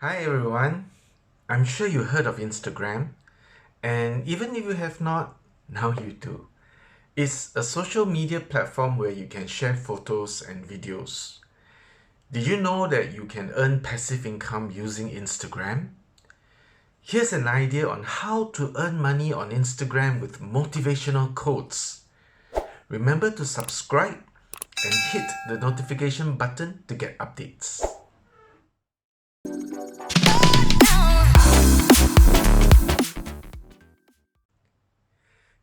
Hi everyone, I'm sure you heard of Instagram, and even if you have not, now you do. It's a social media platform where you can share photos and videos. Did you know that you can earn passive income using Instagram? Here's an idea on how to earn money on Instagram with motivational quotes. Remember to subscribe and hit the notification button to get updates.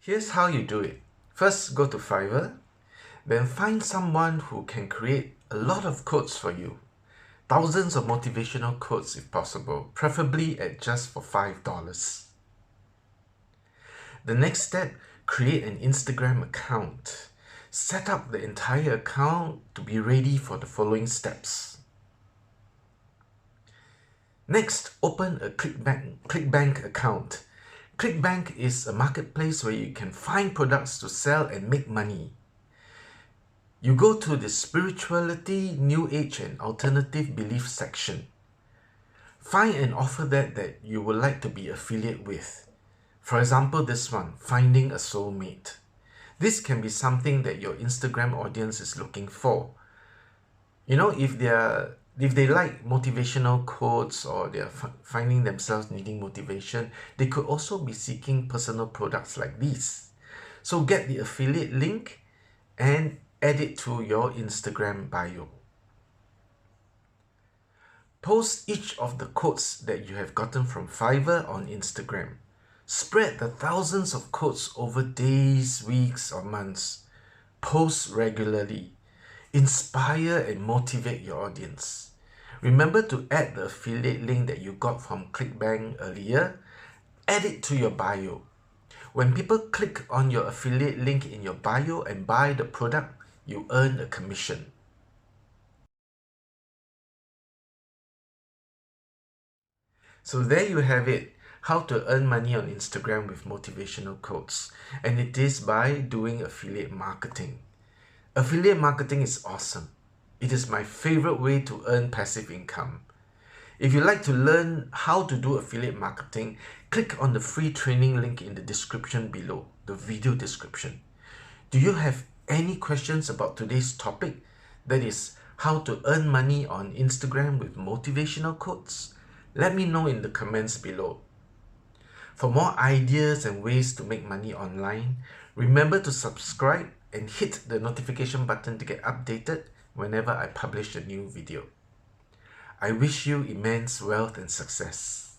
Here's how you do it. First, go to Fiverr, then find someone who can create a lot of quotes for you. Thousands of motivational quotes if possible, preferably at just for $5. The next step, create an Instagram account. Set up the entire account to be ready for the following steps. Next, open a clickbank account. Clickbank is a marketplace where you can find products to sell and make money. You go to the spirituality, new age and alternative belief section. Find an offer that you would like to be affiliate with. For example, this one, finding a soulmate. This can be something that your Instagram audience is looking for. You know, if they like motivational quotes or they're finding themselves needing motivation, they could also be seeking personal products like these. So get the affiliate link and add it to your Instagram bio. Post each of the quotes that you have gotten from Fiverr on Instagram. Spread the thousands of quotes over days, weeks, or months. Post regularly. Inspire and motivate your audience. Remember to add the affiliate link that you got from ClickBank earlier. Add it to your bio. When people click on your affiliate link in your bio and buy the product, you earn a commission. So there you have it, how to earn money on Instagram with motivational quotes. And it is by doing affiliate marketing. Affiliate marketing is awesome. It is my favorite way to earn passive income. If you'd like to learn how to do affiliate marketing, click on the free training link in the description below, the video description. Do you have any questions about today's topic? That is, how to earn money on Instagram with motivational quotes? Let me know in the comments below. For more ideas and ways to make money online, remember to subscribe and hit the notification button to get updated whenever I publish a new video. I wish you immense wealth and success.